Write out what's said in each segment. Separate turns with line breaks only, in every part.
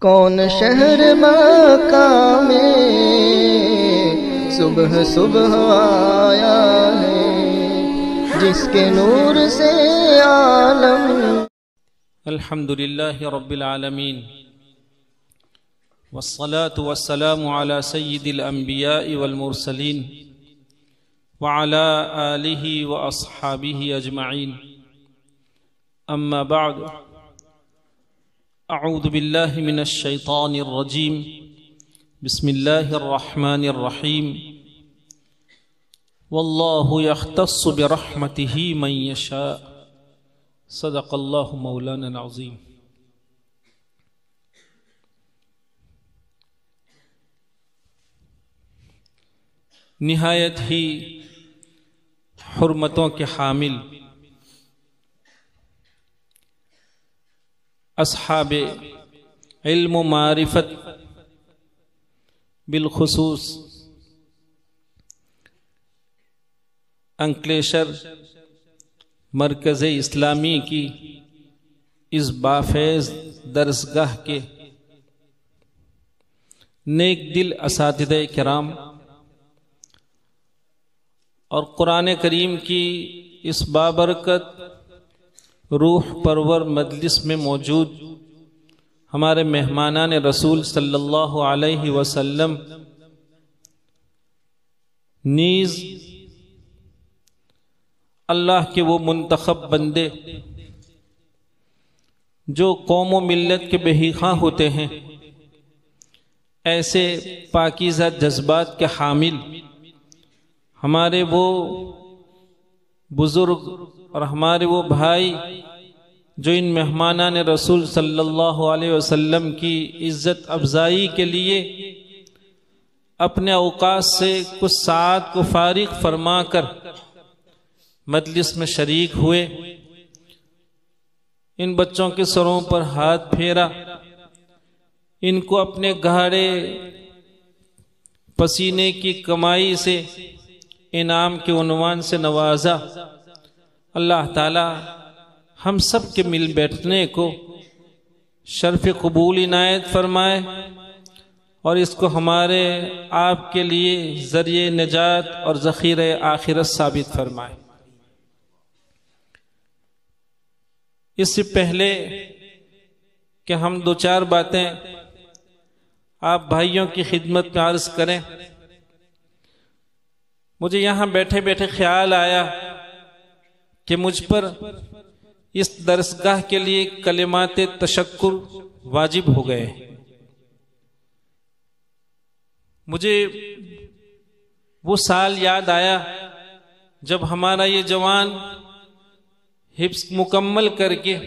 کون شہر مکہ میں صبح صبح آیا ہے، جس کے نور سے عالم۔
الحمدللہ رب العالمین، والصلاة والسلام على سید الانبیاء والمرسلین وعلى آلہ واصحابہ اجمعین، اما بعد، اعوذ باللہ من الشیطان الرجیم، بسم اللہ الرحمن الرحیم، واللہ یختص برحمتہ من یشاء، صدق اللہ مولانا العظیم۔ نہایت ہی حرمتوں کے حامل اصحاب علم و معرفت، بالخصوص انکلیشر مرکز اسلامی کی اس بافیض درسگاہ کے نیک دل اساتذہ کرام اور قرآن کریم کی اس بابرکت روح پرور مجلس میں موجود ہمارے مہمانان رسول صلی اللہ علیہ وسلم، نیز اللہ کے وہ منتخب بندے جو قوم و ملت کے بے خواہ ہوتے ہیں، ایسے پاکیزہ جذبات کے حامل ہمارے وہ بزرگ اور ہمارے وہ بھائی جو ان مہمانان رسول صلی اللہ علیہ وسلم کی عزت افزائی کے لیے اپنے اوقات سے کچھ ساعت کو فارغ فرما کر مجلس میں شریک ہوئے، ان بچوں کے سروں پر ہاتھ پھیرا، ان کو اپنے گہرے پسینے کی کمائی سے انعام کے عنوان سے نوازا۔ اللہ تعالی ہم سب کے مل بیٹھنے کو شرف قبول عنایت فرمائے اور اس کو ہمارے آپ کے لیے ذریعہ نجات اور ذخیرہ آخرت ثابت فرمائے۔ اس سے پہلے کہ ہم دو چار باتیں آپ بھائیوں کی خدمت میں عرض کریں، مجھے یہاں بیٹھے بیٹھے خیال آیا کہ مجھ پر اس درسگاہ کے لیے کلمات تشکر واجب ہو گئے۔ مجھے وہ سال یاد آیا جب ہمارا یہ جوان حفظ مکمل کر کے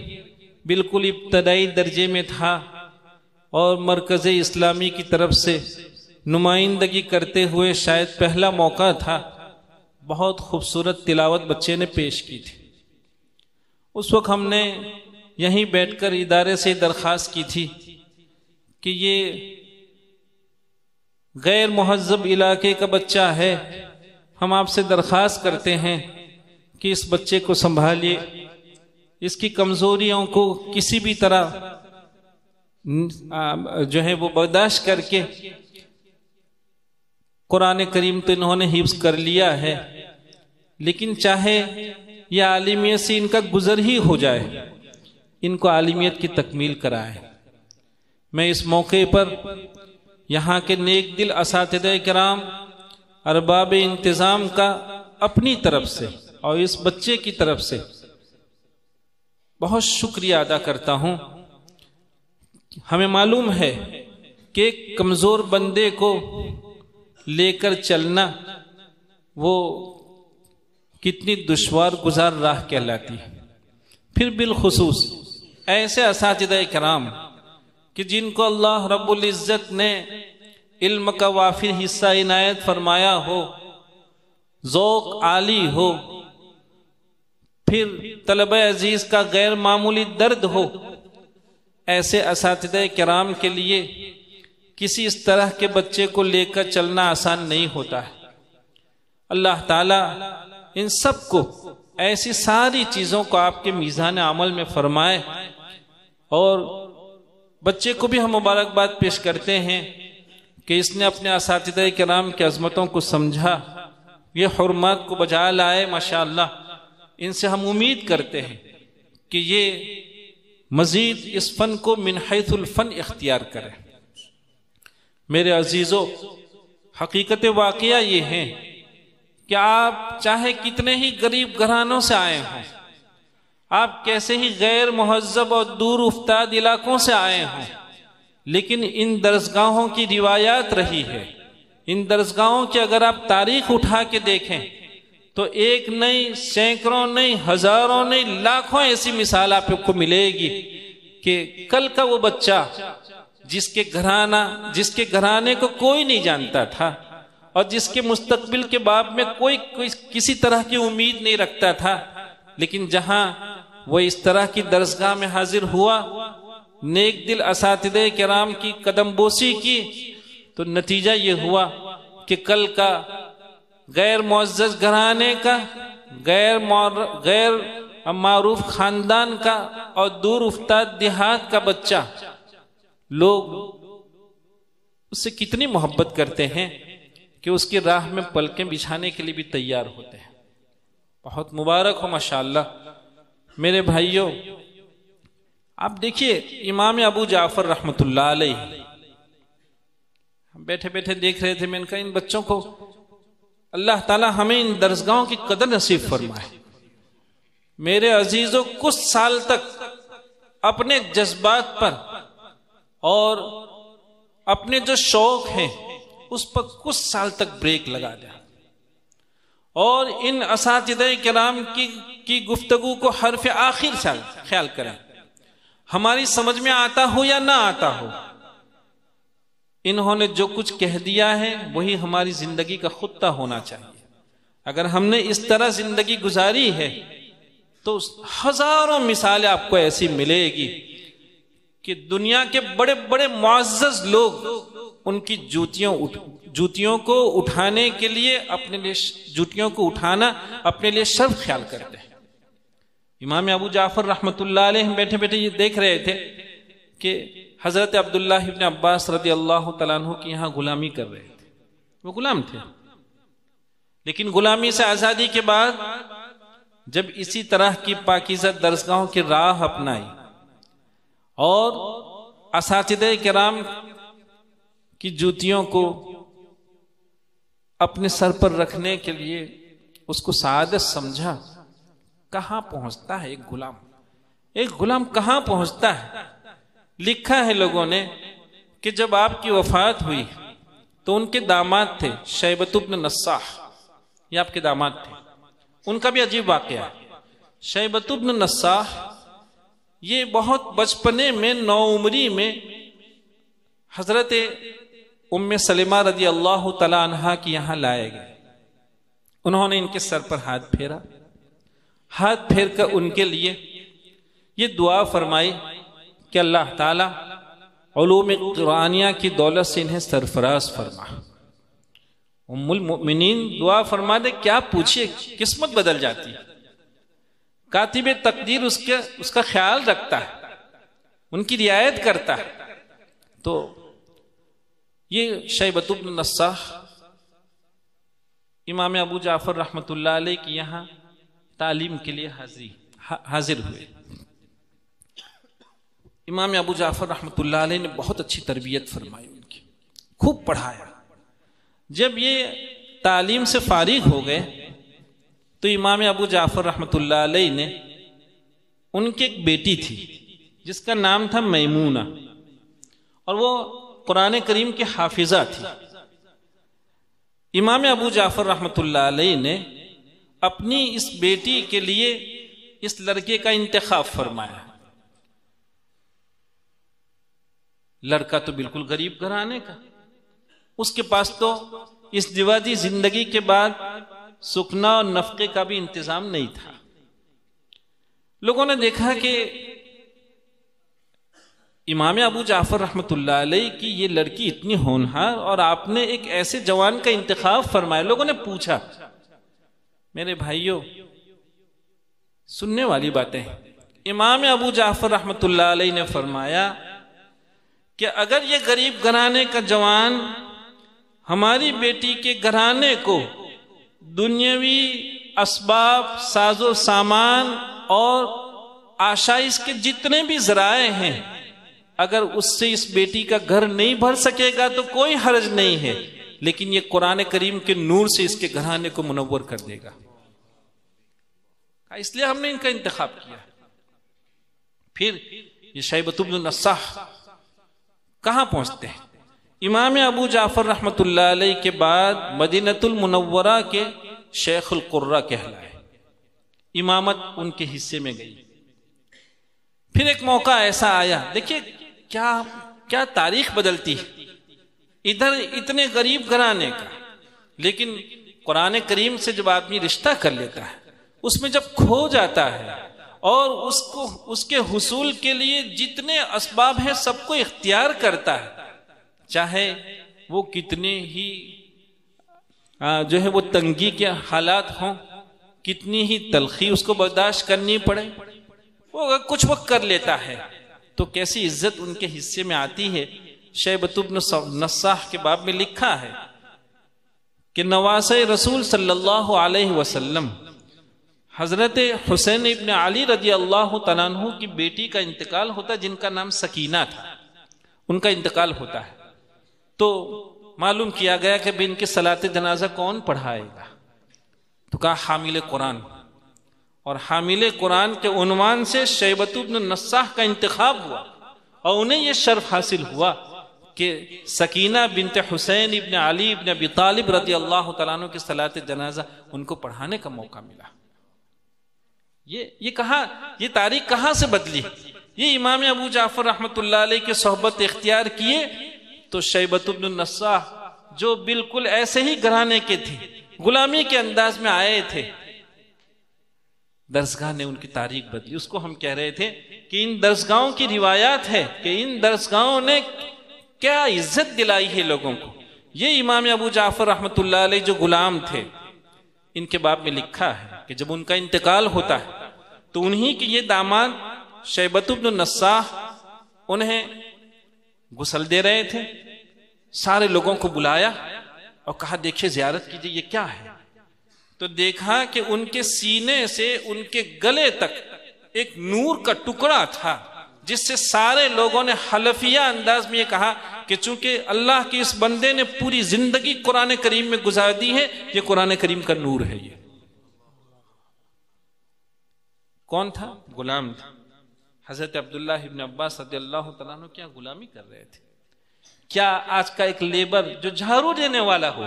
بالکل ابتدائی درجے میں تھا اور مرکز اسلامی کی طرف سے نمائندگی کرتے ہوئے شاید پہلا موقع تھا، بہت خوبصورت تلاوت بچے نے پیش کی تھی۔ اس وقت ہم نے یہیں بیٹھ کر ادارے سے درخواست کی تھی کہ یہ غیر مہذب علاقے کا بچہ ہے، ہم آپ سے درخواست کرتے ہیں کہ اس بچے کو سنبھالیے، اس کی کمزوریوں کو کسی بھی طرح جو ہے وہ برداشت کر کے، قرآن کریم تو انہوں نے حفظ کر لیا ہے، لیکن چاہے یہ عالمیت سے ان کا گزر ہی ہو جائے، ان کو عالمیت کی تکمیل کرائے۔ میں اس موقع پر یہاں کے نیک دل اساتذہ کرام، ارباب انتظام کا اپنی طرف سے اور اس بچے کی طرف سے بہت شکریہ ادا کرتا ہوں۔ ہمیں معلوم ہے کہ ایک کمزور بندے کو لے کر چلنا وہ کتنی دشوار گزار راہ کہلاتی ہے، پھر بالخصوص ایسے اساتذہ کرام کہ جن کو اللہ رب العزت نے علم کا وافر حصہ عنایت فرمایا ہو، ذوق عالی ہو، پھر طلبہ عزیز کا غیر معمولی درد ہو، ایسے اساتذہ کرام کے لیے کسی اس طرح کے بچے کو لے کر چلنا آسان نہیں ہوتا ہے۔ اللہ تعالیٰ ان سب کو ایسی ساری چیزوں کو آپ کے میزان عمل میں فرمائے اور بچے کو بھی ہم مبارکباد پیش کرتے ہیں کہ اس نے اپنے اساتذہ کرام کی عظمتوں کو سمجھا، یہ حرمات کو بجا لائے، ماشاءاللہ۔ ان سے ہم امید کرتے ہیں کہ یہ مزید اس فن کو من حیث الفن اختیار کریں۔ میرے عزیزو، حقیقت واقعہ یہ ہے کہ آپ چاہے کتنے ہی غریب گھرانوں سے آئے ہوں، آپ کیسے ہی غیر مہذب اور دور افتاد علاقوں سے آئے ہوں، لیکن ان درسگاہوں کی روایات رہی ہے، ان درسگاہوں کی اگر آپ تاریخ اٹھا کے دیکھیں تو ایک نہیں، سینکڑوں نہیں، ہزاروں نہیں، لاکھوں ایسی مثال آپ کو ملے گی کہ کل کا وہ بچہ جس کے گھرانے کو کوئی نہیں جانتا تھا اور جس کے مستقبل کے باب میں کوئی کسی طرح کی امید نہیں رکھتا تھا، لیکن جہاں وہ اس طرح کی درسگاہ میں حاضر ہوا، نیک دل اساتذہ کرام کی قدم بوسی کی، تو نتیجہ یہ ہوا کہ کل کا غیر معزز گھرانے کا، غیر معروف خاندان کا اور دور افتاد دیہات کا بچہ، لوگ اس سے کتنی محبت کرتے ہیں کہ اس کی راہ میں پلکیں بچھانے کے لیے بھی تیار ہوتے ہیں۔ بہت مبارک ہو ماشاءاللہ۔ میرے بھائیوں، آپ دیکھیے امام ابو جعفر رحمۃ اللہ علیہ، ہم بیٹھے بیٹھے دیکھ رہے تھے، میں نے کہا ان بچوں کو اللہ تعالی ہمیں ان درسگاہوں کی قدر نصیب فرمائے۔ میرے عزیزوں، کچھ سال تک اپنے جذبات پر اور اپنے جو شوق ہیں اس پر کچھ سال تک بریک لگا دیا اور ان اساتذہ کرام کی گفتگو کو حرف آخر سے خیال کریں، ہماری سمجھ میں آتا ہو یا نہ آتا ہو، انہوں نے جو کچھ کہہ دیا ہے وہی ہماری زندگی کا خطہ ہونا چاہیے۔ اگر ہم نے اس طرح زندگی گزاری ہے تو ہزاروں مثالیں آپ کو ایسی ملے گی کہ دنیا کے بڑے بڑے معزز لوگ ان کی جوتیوں کو اٹھانے کے لیے جوتیوں کو اٹھانا اپنے لیے شرف خیال کرتے ہیں۔ امام ابو جعفر رحمۃ اللہ علیہ بیٹھے بیٹھے یہ دیکھ رہے تھے کہ حضرت عبداللہ ابن عباس رضی اللہ تعالیٰ عنہ کی یہاں غلامی کر رہے تھے، وہ غلام تھے، لیکن غلامی سے آزادی کے بعد جب اسی طرح کی پاکیزہ درسگاہوں کی راہ اپنائی اور اساتذہ کرام کی جوتیوں کو اپنے سر پر رکھنے کے لیے اس کو سعادت سمجھا، کہاں پہنچتا ہے ایک غلام کہاں پہنچتا ہے۔ لکھا ہے لوگوں نے کہ جب آپ کی وفات ہوئی تو ان کے داماد تھے شیبۃ بن نصاح، یہ آپ کے داماد تھے، ان کا بھی عجیب واقعہ ہے۔ شیبۃ بن نصاح یہ بہت بچپنے میں، نوعمری میں حضرت ام سلمہ رضی اللہ تعالی عنہا کی یہاں لائے گئے۔ انہوں نے ان کے سر پر ہاتھ پھیر کر ان کے لیے یہ دعا فرمائی کہ اللہ تعالی علوم قرآنیہ کی دولت سے انہیں سرفراز فرما۔ ام المؤمنین دعا فرما دے، کیا پوچھئے، قسمت بدل جاتی ہے۔ کاتب تقدیر اس کا خیال رکھتا ہے، ان کی رعایت کرتا ہے۔ تو یہ شیبۃ بن نصاح امام ابو جعفر رحمۃ اللہ علیہ کی یہاں تعلیم کے لیے حاضر ہوئے۔ امام ابو جعفر رحمۃ اللہ علیہ نے بہت اچھی تربیت فرمائی، ان کی خوب پڑھایا۔ جب یہ تعلیم سے فارغ ہو گئے تو امام ابو جعفر رحمۃ اللہ علیہ نے، ان کی ایک بیٹی تھی جس کا نام تھا میمونہ، اور وہ قرآن کریم کی حافظہ تھی۔ امام ابو جعفر رحمۃ اللہ علیہ نے اپنی اس بیٹی کے لیے اس لڑکے کا انتخاب فرمایا۔ لڑکا تو بالکل غریب گھرانے کا، اس کے پاس تو اس دیواجی زندگی کے بعد سکنا اور نفقے کا بھی انتظام نہیں تھا۔ لوگوں نے دیکھا کہ امام ابو جعفر رحمۃ اللہ علیہ کی یہ لڑکی اتنی ہونہار اور آپ نے ایک ایسے جوان کا انتخاب فرمایا۔ لوگوں نے پوچھا، میرے بھائیوں سننے والی باتیں، امام ابو جعفر رحمۃ اللہ علیہ نے فرمایا کہ اگر یہ غریب گھرانے کا جوان ہماری بیٹی کے گھرانے کو دنیاوی اسباب، ساز و سامان اور آشائش کے جتنے بھی ذرائع ہیں، اگر اس سے اس بیٹی کا گھر نہیں بھر سکے گا تو کوئی حرج نہیں ہے، لیکن یہ قرآن کریم کے نور سے اس کے گھرانے کو منور کر دے گا۔ اس لیے ہم نے ان کا انتخاب کیا۔ پھر یہ شیبۃ بن نصاح کہاں پہنچتے ہیں؟ امام ابو جعفر رحمۃ اللہ علیہ کے بعد مدینۃ المنورہ کے شیخ القرہ کہلائے، امامت ان کے حصے میں گئی۔ پھر ایک موقع ایسا آیا، دیکھیے کیا تاریخ بدلتی ہے، ادھر اتنے غریب گھرانے کا، لیکن قرآن کریم سے جب آدمی رشتہ کر لیتا ہے، اس میں جب کھو جاتا ہے اور اس کے حصول کے لیے جتنے اسباب ہیں سب کو اختیار کرتا ہے، چاہے وہ کتنے ہی جو ہے وہ تنگی کے حالات ہوں، کتنی ہی تلخی اس کو برداشت کرنی پڑے، وہ اگر کچھ وقت کر لیتا ہے تو کیسی عزت ان کے حصے میں آتی ہے۔ شیبۃ بن نصاح کے باب میں لکھا ہے کہ نواسۂ رسول صلی اللہ علیہ وسلم حضرت حسین ابن علی رضی اللہ تعالیٰ عنہ کی بیٹی کا انتقال ہوتا، جن کا نام سکینہ تھا، ان کا انتقال ہوتا ہے۔ تو معلوم کیا گیا کہ ان کی صلاۃ جنازہ کون پڑھائے گا، تو کہا حامل قرآن، اور حامل قرآن کے عنوان سے شیبۃ بن نصاح کا انتخاب ہوا، اور انہیں یہ شرف حاصل ہوا کہ سکینہ بنت حسین ابن علی ابن ابی طالب رضی اللہ تعالیٰ عنہ کی صلاۃ جنازہ ان کو پڑھانے کا موقع ملا۔ یہ تاریخ کہاں سے بدلی؟ یہ امام ابو جعفر رحمۃ اللہ علیہ کی صحبت اختیار کیے تو شیبۃ بن نصاح جو بالکل ایسے ہی گھرانے کے تھے، غلامی کے انداز میں آئے تھے، درسگاہ نے ان کی تاریخ بدلی۔ اس کو ہم کہہ رہے تھے کہ ان درسگاہوں کی روایات ہے کہ ان درسگاہوں نے کیا عزت دلائی ہے لوگوں کو۔ یہ امام ابو جعفر رحمۃ اللہ علیہ جو غلام تھے، ان کے باب میں لکھا ہے کہ جب ان کا انتقال ہوتا ہے تو انہی کے یہ داماد شیبۃ بن نصاح انہیں غسل دے رہے تھے، سارے لوگوں کو بلایا اور کہا دیکھیے زیارت کیجیے، یہ کیا ہے؟ تو دیکھا کہ ان کے سینے سے ان کے گلے تک ایک نور کا ٹکڑا تھا، جس سے سارے لوگوں نے حلفیہ انداز میں یہ کہا کہ چونکہ اللہ کے اس بندے نے پوری زندگی قرآن کریم میں گزار دی ہے، یہ قرآن کریم کا نور ہے۔ یہ کون تھا؟ غلام تھا۔ حضرت عبداللہ ابن عباس رضی اللہ تعالیٰ عنہ کیا غلامی کر رہے تھے؟ کیا آج کا ایک لیبر جو جھاڑو دینے والا ہو،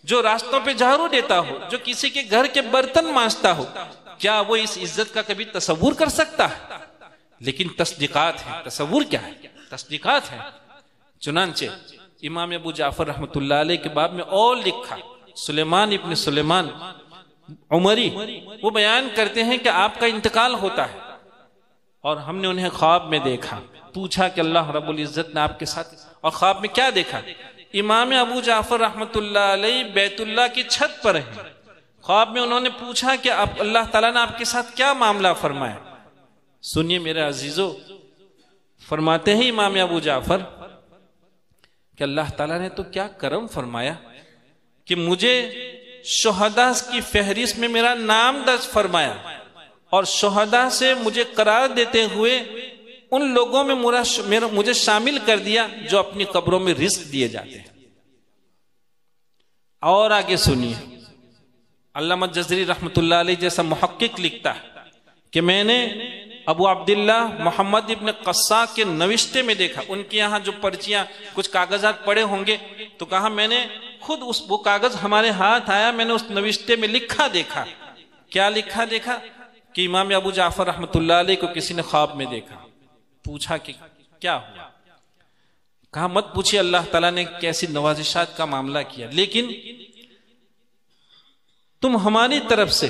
جو راستوں پہ جھاڑو دیتا ہو، جو کسی کے گھر کے برتن مانجتا ہو، کیا وہ اس عزت کا کبھی تصور کر سکتا ہے؟ لیکن تصدیقات ہیں۔ تصور کیا ہے؟ تصدیقات ہیں۔ چنانچہ امام ابو جعفر رحمۃ اللہ علیہ کے باب میں اور لکھا، سلیمان ابن سلیمان عمری وہ بیان کرتے ہیں کہ آپ کا انتقال ہوتا ہے اور ہم نے انہیں خواب میں دیکھا، پوچھا کہ اللہ رب العزت نے آپ کے ساتھ، اور خواب میں کیا دیکھا؟ امام ابو جعفر رحمۃ اللہ علیہ بیت اللہ کی چھت پر ہیں۔ خواب میں انہوں نے پوچھا کہ اللہ تعالیٰ نے آپ کے ساتھ کیا معاملہ فرمایا؟ سنیے میرے عزیزو، فرماتے ہیں امام ابو جعفر کہ اللہ تعالیٰ نے تو کیا کرم فرمایا کہ مجھے شہداء کی فہرست میں میرا نام درج فرمایا، اور شہداء سے مجھے قرار دیتے ہوئے ان لوگوں میں مجھے شامل کر دیا جو اپنی قبروں میں رزق دیے جاتے ہیں۔ اور آگے سنیے، علامہ جزری رحمۃ اللہ علیہ جیسا محقق لکھتا ہے کہ میں نے ابو عبداللہ محمد ابن قصا کے نوشتے میں دیکھا، ان کے یہاں جو پرچیاں کچھ کاغذات پڑے ہوں گے، تو کہا میں نے خود وہ کاغذ ہمارے ہاتھ آیا، میں نے اس نوشتے میں لکھا دیکھا۔ کیا لکھا دیکھا؟ کہ امام ابو جعفر رحمۃ اللہ علیہ کو کسی نے خواب میں دیکھا، پوچھا کہ کیا ہوا؟ کہا مت پوچھئے اللہ تعالیٰ نے کیسی نوازشات کا معاملہ کیا، لیکن تم ہماری طرف سے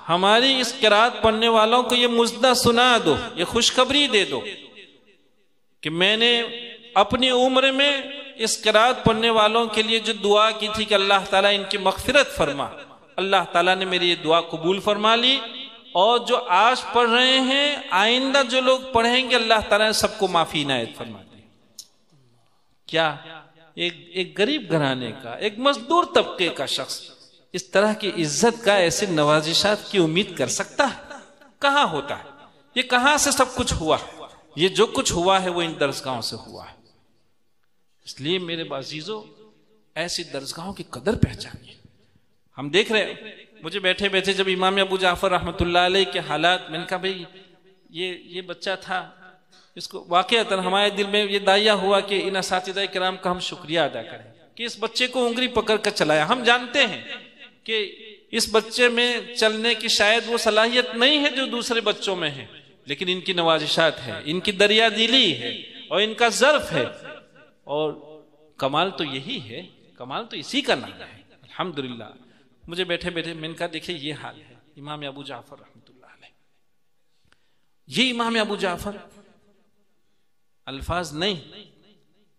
ہماری اس قرات پڑھنے والوں کو یہ مزدہ سنا دو، یہ خوشخبری دے دو کہ میں نے اپنی عمر میں اس قرات پڑھنے والوں کے لیے جو دعا کی تھی کہ اللہ تعالیٰ ان کی مغفرت فرما، اللہ تعالیٰ نے میری یہ دعا قبول فرما لی، اور جو آج پڑھ رہے ہیں آئندہ جو لوگ پڑھیں گے اللہ تعالیٰ نے سب کو معافی عنایت فرما دی۔ کیا ایک غریب گھرانے کا، ایک مزدور طبقے کا شخص اس طرح کی عزت کا، ایسے نوازشات کی امید کر سکتا ہے؟ کہاں ہوتا ہے یہ؟ کہاں سے سب کچھ ہوا؟ یہ جو کچھ ہوا ہے وہ ان درسگاہوں سے ہوا ہے۔ اس لیے میرے عزیزو، ایسی درسگاہوں کی قدر پہچانیے۔ ہم دیکھ رہے ہیں، مجھے بیٹھے بیٹھے جب امام ابو جعفر رحمۃ اللہ علیہ کے حالات، میں نے کہا بھئی یہ بچہ تھا، اس کو واقعتاً ہمارے دل میں یہ داعیہ ہوا کہ ان اساتذہ کرام کا ہم شکریہ ادا کریں کہ اس بچے کو انگلی پکڑ کر چلایا۔ ہم جانتے ہیں کہ اس بچے میں چلنے کی شاید وہ صلاحیت نہیں ہے جو دوسرے بچوں میں ہے، لیکن ان کی نوازشات ہے، ان کی دریا دلی ہے اور ان کا ظرف ہے، اور کمال تو یہی ہے، کمال تو اسی کا نام ہے الحمدللہ۔ مجھے بیٹھے بیٹھے میں نے کہا دیکھیں یہ حال ہے امام ابو جعفر رحمۃ اللہ علیہ۔ یہ امام ابو جعفر الفاظ نہیں،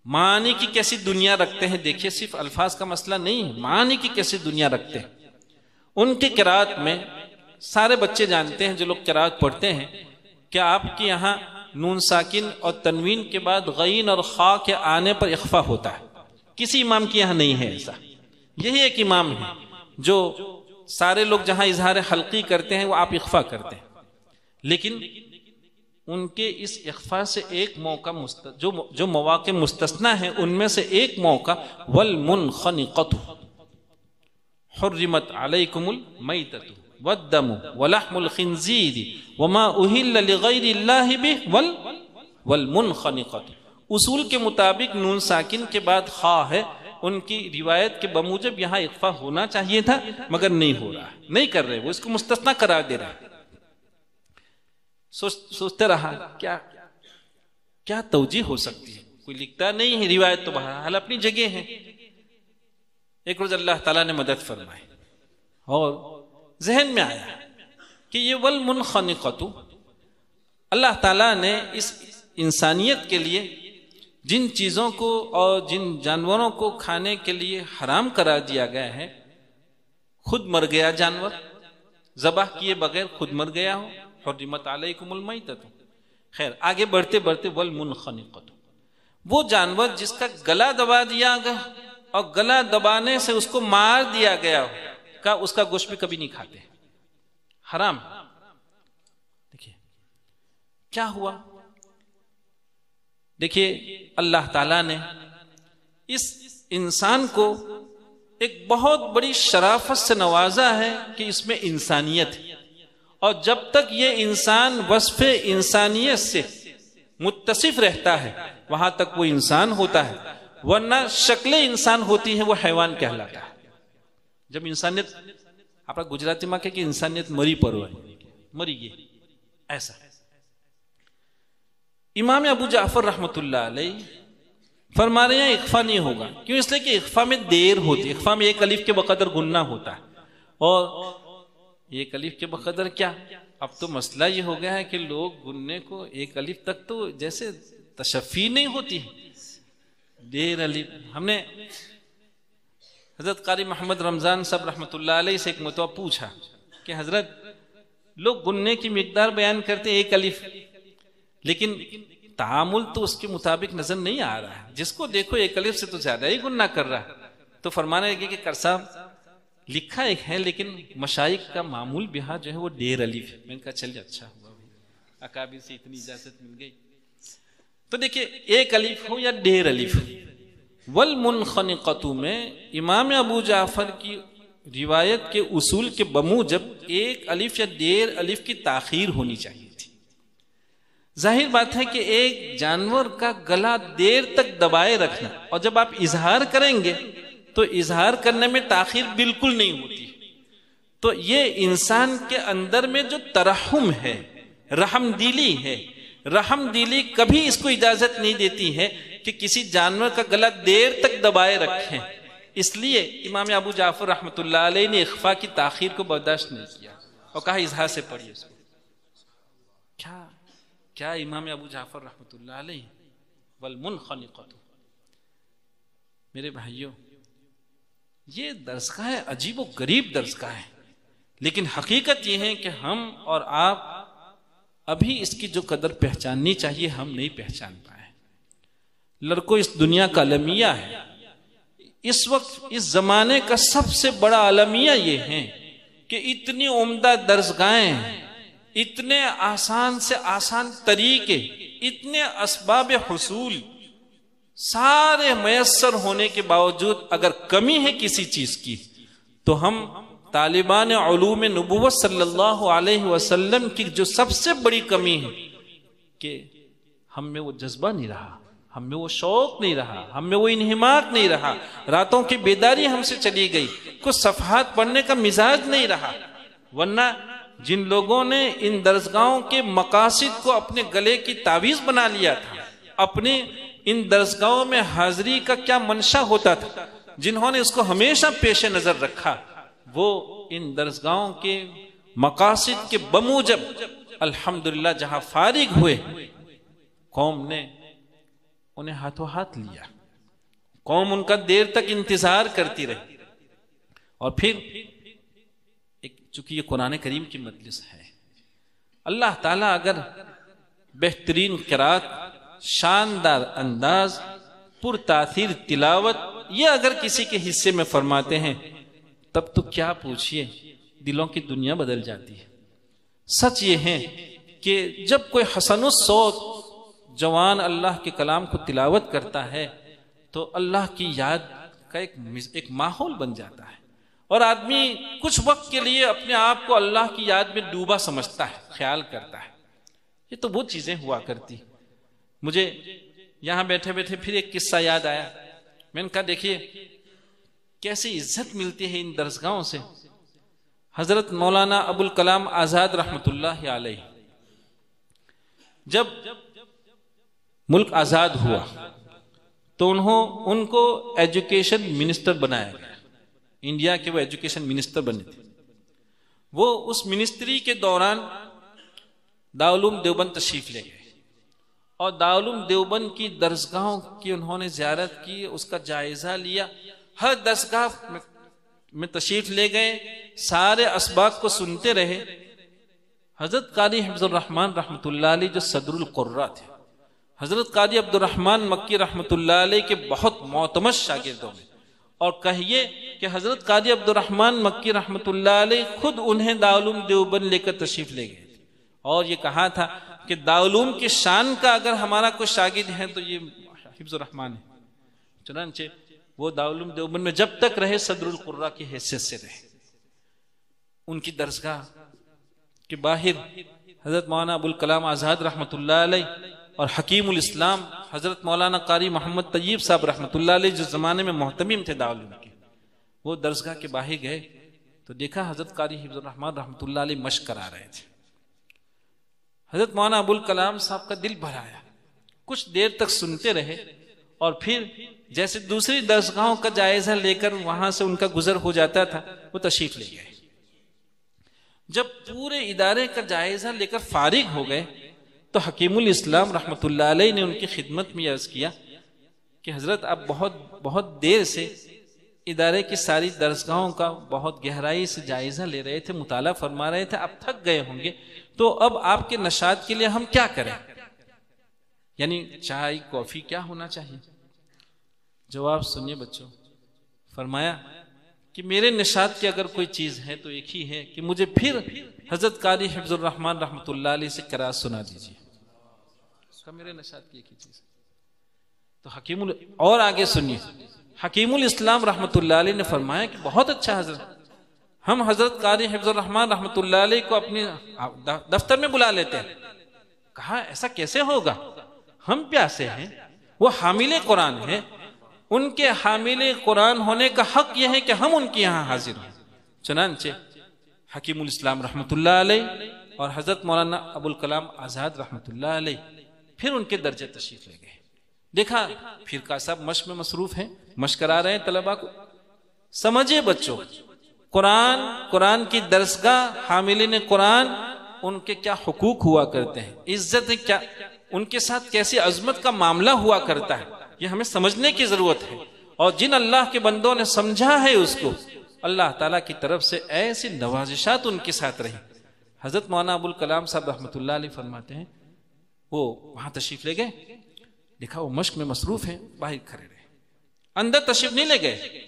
معنی کی کیسی دنیا رکھتے ہیں۔ دیکھیے صرف الفاظ کا مسئلہ نہیں ہے، معنی کی کیسی دنیا رکھتے ہیں۔ ان کی قرات میں سارے بچے جانتے ہیں جو لوگ قرات پڑھتے ہیں کہ آپ کے یہاں نون ساکن اور تنوین کے بعد غین اور خا کے آنے پر اخفا ہوتا ہے، کسی امام کے یہاں نہیں ہے ایسا۔ یہی ایک امام ہے جو سارے لوگ جہاں اظہار حلقی کرتے ہیں وہ آپ اخفا کرتے ہیں، لیکن ان کے اس اخفا سے ایک موقع جو مواقع مستثنا ہیں ان میں سے ایک موقع والمنخنقۃ حرمت علیکم المیتۃ والدم ولحم الخنزیر وما اہل لغیر اللہ بہ والمنخنقۃ۔ اصول کے مطابق نون ساکن کے بعد خا ہے، ان کی روایت کے بموجب یہاں اخفا ہونا چاہیے تھا مگر نہیں ہو رہا، نہیں کر رہے، وہ اس کو مستثنا قرار دے رہے۔ سوچتے رہا کیا توجیہ ہو سکتی ہے، کوئی لکھتا نہیں ہے، روایت تو بہرحال اپنی جگہ ہے۔ ایک روز اللہ تعالیٰ نے مدد فرمائی اور ذہن میں آیا کہ یہ والمنخنقۃ، اللہ تعالیٰ نے اس انسانیت کے لیے جن چیزوں کو اور جن جانوروں کو کھانے کے لیے حرام قرار دیا گیا ہے، خود مر گیا جانور، ذبح کیے بغیر خود مر گیا ہو، حرمت علیکم المیتۃ۔ خیر آگے بڑھتے بڑھتے والمنخنقۃ، وہ جانور جس کا گلا دبا دیا گیا اور گلا دبانے سے اس کو مار دیا گیا ہو، کا اس کا گوشت بھی کبھی نہیں کھاتے، حرام۔ دیکھیے کیا ہوا، دیکھیے اللہ تعالیٰ نے اس انسان کو ایک بہت بڑی شرافت سے نوازا ہے کہ اس میں انسانیت ہے، اور جب تک یہ انسان وصف انسانیت سے متصف رہتا ہے وہاں تک وہ انسان ہوتا ہے، ورنہ شکل انسان ہوتی ہے وہ حیوان کہلاتا ہے۔ جب انسانیت، آپ گجراتی میں کہ انسانیت مری پرو ہے، مری گئی، ایسا امام ابو جعفر رحمۃ اللہ علیہ فرما رہے ہیں اخفا نہیں ہوگا۔ کیوں؟ اس لیے کہ اخفا میں دیر ہوتی ہے، اخفا میں ایک الف کے بقدر گننا ہوتا ہے، اور ایک الف کے بقدر کیا، اب تو مسئلہ یہ ہو گیا ہے کہ لوگ گننے کو ایک الف تک تو جیسے تشفی نہیں ہوتی، دیر الف۔ ہم نے حضرت قاری محمد رمضان صاحب رحمۃ اللہ علیہ سے ایک مرتبہ پوچھا کہ حضرت لوگ گننے کی مقدار بیان کرتے ایک الف، لیکن تعامل تو اس کے مطابق نظر نہیں آ رہا ہے، جس کو دیکھو ایک الف سے تو زیادہ ہی گننا کر رہا ہے۔ تو فرمانے لگے کہ کر صاحب لکھا ایک ہے لیکن مشائخ کا معمول بہا جو ہے وہ ڈیر الف ہے۔ میں نے کہا چلیے اچھا ہوا، اکابر سے اتنی اجازت مل گئی۔ تو دیکھیے ایک الف ہو یا ڈیر الف، والمنخنقۃ میں امام ابو جعفر کی روایت کے اصول کے بموجب ایک الف یا ڈیر الف کی تاخیر ہونی چاہیے تھی۔ ظاہر بات ہے کہ ایک جانور کا گلا دیر تک دبائے رکھنا، اور جب آپ اظہار کریں گے تو اظہار کرنے میں تاخیر بالکل نہیں ہوتی، تو یہ انسان کے اندر میں جو ترحم ہے، رحم دلی ہے، رحم دلی کبھی اس کو اجازت نہیں دیتی ہے کہ کسی جانور کا گلا دیر تک دبائے رکھیں۔ اس لیے امام ابو جعفر رحمۃ اللہ علیہ نے اخفا کی تاخیر کو برداشت نہیں کیا اور کہا اظہار سے پڑھیے اس کو۔ کیا امام ابو جعفر رحمۃ اللہ علیہ والمنخنقۃ۔ میرے بھائیوں، یہ درسگاہ عجیب و غریب درسگاہ ہے، لیکن حقیقت یہ ہے کہ ہم اور آپ ابھی اس کی جو قدر پہچاننی چاہیے ہم نہیں پہچان پائے۔ لڑکوں اس دنیا کا المیہ ہے. اس وقت اس زمانے کا سب سے بڑا المیہ یہ ہے کہ اتنی عمدہ درسگاہیں، اتنے آسان سے آسان طریقے، اتنے اسباب حصول سارے میسر ہونے کے باوجود اگر کمی ہے کسی چیز کی تو ہم طالبان علوم نبوت صلی اللہ علیہ وسلم کی جو سب سے بڑی کمی ہے کہ ہم میں وہ جذبہ نہیں رہا، ہم میں وہ شوق نہیں رہا، ہم میں وہ انہماک نہیں رہا، راتوں کی بیداری ہم سے چلی گئی، کچھ صفحات پڑھنے کا مزاج نہیں رہا. ورنہ جن لوگوں نے ان درسگاہوں کے مقاصد کو اپنے گلے کی تعویذ بنا لیا تھا، اپنے ان درسگاہوں میں حاضری کا کیا منشا ہوتا تھا، جنہوں نے اس کو ہمیشہ پیش نظر رکھا، وہ ان درسگاہوں کے مقاصد کے بموجب الحمدللہ جہاں فارغ ہوئے، قوم نے انہیں ہاتھوں ہاتھ لیا، قوم ان کا دیر تک انتظار کرتی رہی. اور پھر چونکہ یہ قرآن کریم کی مجلس ہے، اللہ تعالیٰ اگر بہترین قرات، شاندار انداز، پر تاثیر تلاوت یہ اگر کسی کے حصے میں فرماتے ہیں تب تو کیا پوچھئے، دلوں کی دنیا بدل جاتی ہے. سچ یہ ہے کہ جب کوئی حسن الصوت جوان اللہ کے کلام کو تلاوت کرتا ہے تو اللہ کی یاد کا ایک ماحول بن جاتا ہے، اور آدمی کچھ وقت کے لیے اپنے آپ کو اللہ کی یاد میں ڈوبا سمجھتا ہے، خیال کرتا ہے. یہ تو وہ چیزیں ہوا کرتی. مجھے یہاں بیٹھے بیٹھے پھر ایک قصہ یاد آیا. میں نے کہا دیکھیے کیسی عزت ملتی ہے ان درسگاہوں سے. حضرت مولانا ابوالکلام آزاد رحمت اللہ علیہ جب ملک آزاد ہوا تو ان کو ایجوکیشن منسٹر بنایا گیا. انڈیا کے وہ ایجوکیشن منسٹر بنے تھے. وہ اس منسٹری کے دوران دارالعلوم دیوبند تشریف لے گئے اور دارالعلوم دیوبند کی درسگاہوں کی انہوں نے زیارت کی، اس کا جائزہ لیا. ہر درسگاہ میں تشریف لے گئے، سارے اسباق کو سنتے رہے. حضرت قاری حفظ الرحمن رحمۃ اللہ علیہ جو صدر القراء تھے، حضرت قاری عبد الرحمن مکی رحمۃ اللہ علیہ کے بہت معتمد شاگردوں میں، اور کہیے کہ حضرت قاری عبد الرحمن مکی رحمۃ اللہ علیہ خود انہیں دارالعلوم دیوبند لے کر تشریف لے گئے تھے، اور یہ کہا تھا کہ دارالعلوم کی شان کا اگر ہمارا کوئی شاگرد ہے تو یہ حفظ الرحمن ہے. چنانچہ وہ دارالعلوم دیوبند میں جب تک رہے صدر القراء کی حیثیت سے رہے. ان کی درسگاہ کے باہر حضرت مولانا ابوالکلام آزاد رحمۃ اللہ علیہ اور حکیم الاسلام حضرت مولانا قاری محمد طیب صاحب رحمۃ اللہ علیہ جو زمانے میں محتمم تھے دارالعلوم کے، وہ درسگاہ کے باہر گئے تو دیکھا حضرت قاری حفظ الرحمن رحمۃ اللہ علیہ مشق کرا رہے تھے. حضرت مولانا ابوالکلام صاحب کا دل بھر آیا، کچھ دیر تک سنتے رہے اور پھر جیسے دوسری درسگاہوں کا جائزہ لے کر وہاں سے ان کا گزر ہو جاتا تھا وہ تشریف لے گئے. جب پورے ادارے کا جائزہ لے کر فارغ ہو گئے تو حکیم الاسلام رحمۃ اللہ علیہ نے ان کی خدمت میں عرض کیا کہ حضرت آپ بہت دیر سے ادارے کی ساری درسگاہوں کا بہت گہرائی سے جائزہ لے رہے تھے، مطالعہ فرما رہے تھے، اب تھک گئے ہوں گے، تو اب آپ کے نشاط کے لیے ہم کیا کریں، یعنی چائے کافی کیا ہونا چاہیے. جواب سنیے بچوں. فرمایا کہ میرے نشاط کی اگر کوئی چیز ہے تو ایک ہی ہے کہ مجھے پھر حضرت قاری حفظ الرحمن رحمۃ اللہ علیہ سے قرات سنا دیجیے. اس کا میرے نشاط کی ایک ہی چیز ہے. تو اور آگے سنیے، حکیم الاسلام رحمۃ اللہ علیہ نے فرمایا کہ بہت اچھا حضرت، ہم حضرت قاری حفظ الرحمن رحمۃ اللہ علیہ کو اپنے دفتر میں بلا لیتے ہیں. کہا ایسا کیسے ہوگا، ہم پیاسے ہیں، وہ حامل قرآن ہیں، ان کے حامل قرآن ہونے کا حق یہ ہے کہ ہم ان کے یہاں حاضر ہوں. چنانچہ حکیم الاسلام رحمۃ اللہ علیہ اور حضرت مولانا ابوالکلام آزاد رحمۃ اللہ علیہ پھر ان کے درجے تشریف لے گئے. دیکھا پھر کا صاحب مشق میں مصروف ہیں، مشق کرا رہے ہیں طلباء کو. سمجھے بچوں، قرآن کی درسگاہ، حاملین قرآن، ان کے کیا حقوق ہوا کرتے ہیں، عزت کیا، ان کے ساتھ کیسی عظمت کا معاملہ ہوا کرتا ہے، یہ ہمیں سمجھنے کی ضرورت ہے. اور جن اللہ کے بندوں نے سمجھا ہے اس کو، اللہ تعالیٰ کی طرف سے ایسی نوازشات ان کے ساتھ رہی. حضرت مولانا ابوالکلام صاحب رحمۃ اللہ علیہ فرماتے ہیں وہ وہاں تشریف لے گئے. دیکھا وہ مشق میں مصروف ہیں، باہر کھڑے رہے، اندر تشریف نہیں لے گئے۔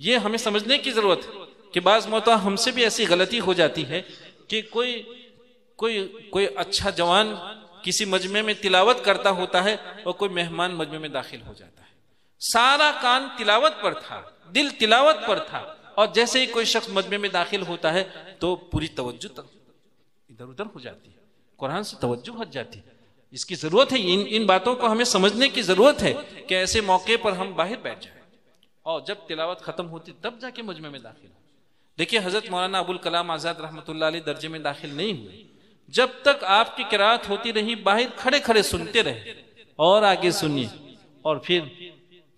یہ ہمیں سمجھنے کی ضرورت ہے کہ بعض موقع ہم سے بھی ایسی غلطی ہو جاتی ہے کہ کوئی اچھا جوان کسی مجمع میں تلاوت کرتا ہوتا ہے اور کوئی مہمان مجمع میں داخل ہو جاتا ہے، سارا کان تلاوت پر تھا، دل تلاوت پر تھا، اور جیسے ہی کوئی شخص مجمع میں داخل ہوتا ہے تو پوری توجہ ادھر ادھر ہو جاتی ہے، قرآن سے توجہ ہٹ جاتی ہے۔ اس کی ضرورت ہے، ان باتوں کو ہمیں سمجھنے کی ضرورت ہے کہ ایسے موقع پر ہم باہر بیٹھ جائیں اور جب تلاوت ختم ہوتی تب جا کے مجمع میں داخل ہو۔ دیکھیے حضرت مولانا ابوالکلام آزاد رحمۃ اللہ علیہ درجے میں داخل نہیں ہوئے، جب تک آپ کی قرات ہوتی رہی باہر کھڑے کھڑے سنتے رہے اور آگے سنیے، اور پھر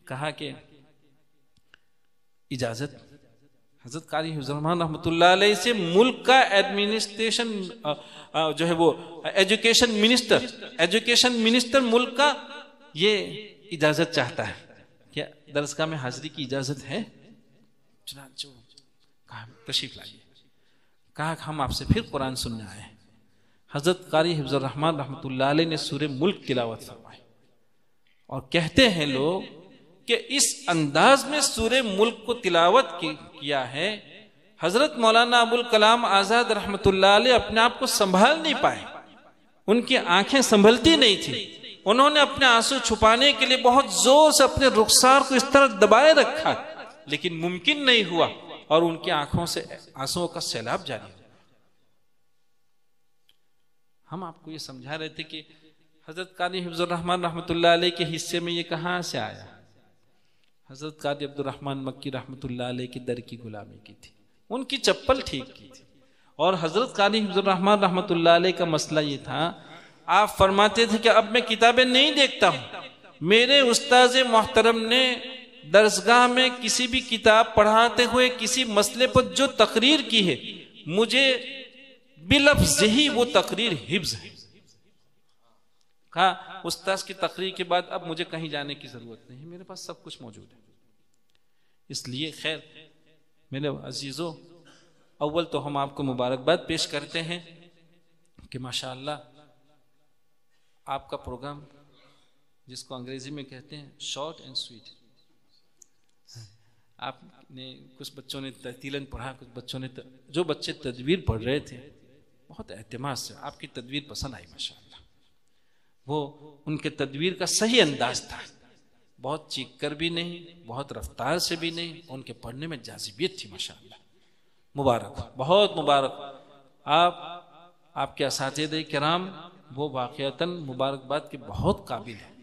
کہا کہ اجازت حضرت قاری حفظ الرحمان رحمۃ اللہ علیہ سے ملک کا ایڈمنسٹریشن جو ہے وہ ایجوکیشن منسٹر ملک کا یہ اجازت چاہتا ہے، کیا درسگاہ میں حاضری کی اجازت ہے؟ چنانچہ کہا تشریف لائیے، کہا کہ ہم آپ سے پھر قرآن سننے آئے ہیں۔ حضرت قاری حفظ الرحمان رحمۃ اللہ علیہ نے سورہ ملک تلاوت فرمائی، اور کہتے ہیں لوگ کہ اس انداز میں سورہ ملک کو تلاوت کیا ہے، حضرت مولانا ابوالکلام آزاد رحمۃ اللہ علیہ اپنے آپ کو سنبھال نہیں پائے، ان کی آنکھیں سنبھلتی نہیں تھی، انہوں نے اپنے آنسو چھپانے کے لیے بہت زور سے اپنے رخسار کو اس طرح دبائے رکھا، لیکن ممکن نہیں ہوا، اور ان کی آنکھوں سے آنسوؤں کا سیلاب جاری ہوا۔ ہم آپ کو یہ سمجھا رہے تھے کہ حضرت قاری حفظ الرحمان رحمۃ اللہ علیہ کے حصے میں یہ کہاں سے آیا؟ حضرت قاری عبد الرحمن مکی رحمۃ اللہ علیہ کی در کی غلامی کی تھی، ان کی چپل ٹھیک کی تھی، اور حضرت قاری حفظ الرحمان رحمۃ اللہ علیہ کا مسئلہ یہ تھا، آپ فرماتے تھے کہ اب میں کتابیں نہیں دیکھتا ہوں، میرے استاذ محترم نے درسگاہ میں کسی بھی کتاب پڑھاتے ہوئے کسی مسئلے پر جو تقریر کی ہے، مجھے بلفظ ہی وہ تقریر حفظ ہے۔ کہا استاذ کی تقریر کے بعد اب مجھے کہیں جانے کی ضرورت نہیں، میرے پاس سب کچھ موجود ہے۔ اس لیے خیر میرے عزیزوں، اول تو ہم آپ کو مبارکباد پیش کرتے ہیں کہ ماشاءاللہ آپ کا پروگرام، جس کو انگریزی میں کہتے ہیں شارٹ اینڈ سویٹ، آپ نے کچھ بچوں نے ترتیلاً پڑھا، کچھ بچوں نے جو بچے تدویر پڑھ رہے تھے بہت اعتماد سے آپ کی تدویر پسند آئی ماشاءاللہ، وہ ان کے تدویر کا صحیح انداز تھا، بہت چیخ کر بھی نہیں، بہت رفتار سے بھی نہیں، ان کے پڑھنے میں جاذبیت تھی ماشاءاللہ۔ مبارک، بہت مبارک، آپ کے اساتذہ کرام وہ واقعتاً مبارکباد کے بہت قابل ہیں۔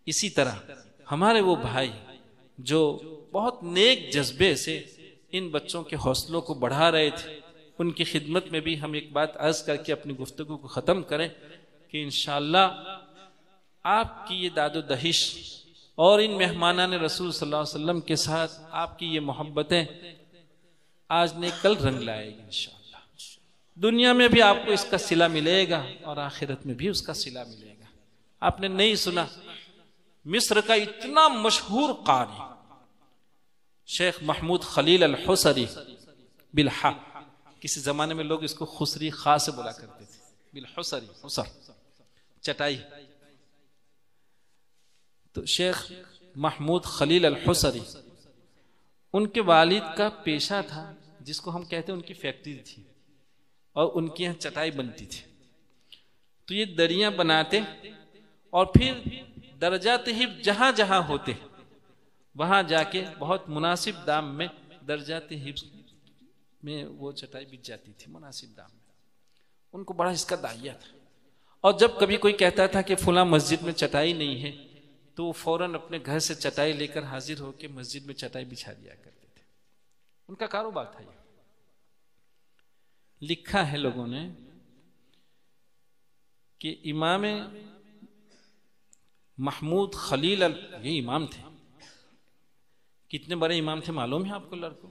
اسی طرح ہمارے وہ بھائی جو بہت نیک جذبے سے ان بچوں کے حوصلوں کو بڑھا رہے تھے، ان کی خدمت میں بھی ہم ایک بات عرض کر کے اپنی گفتگو کو ختم کریں کہ انشاءاللہ آپ کی یہ داد و دہش اور ان مہمانان رسول صلی اللہ علیہ وسلم کے ساتھ آپ کی یہ محبتیں آج نے کل رنگ لائے گی انشاءاللہ، دنیا میں بھی آپ کو اس کا صلہ ملے گا اور آخرت میں بھی اس کا صلہ ملے گا۔ آپ نے نہیں سنا، مصر کا اتنا مشہور قاری شیخ محمود خلیل الحصری بالحق، کسی زمانے میں لوگ اس کو خسری خاں سے بولا کرتے تھے، بالحصری، حصر چٹائی، تو شیخ محمود خلیل الحصری ان کے والد کا پیشہ تھا جس کو ہم کہتے ہیں ان کی فیکٹری تھی، اور ان کی یہاں چٹائی بنتی تھی، تو یہ دریاں بناتے اور پھر درجات حفظ جہاں جہاں ہوتے وہاں جا کے بہت مناسب دام میں درجات حفظ میں وہ چٹائی بک جاتی تھی، مناسب دام میں، ان کو بڑا اس کا داعیہ تھا، اور جب کبھی کوئی کہتا تھا کہ فلاں مسجد میں چٹائی نہیں ہے تو وہ فوراً اپنے گھر سے چٹائی لے کر حاضر ہو کے مسجد میں چٹائی بچھا دیا کرتے تھے، ان کا کاروبار تھا یہ۔ لکھا ہے لوگوں نے کہ امام محمود خلیل یہ امام تھے، کتنے بڑے امام تھے معلوم ہے آپ کو لڑکوں؟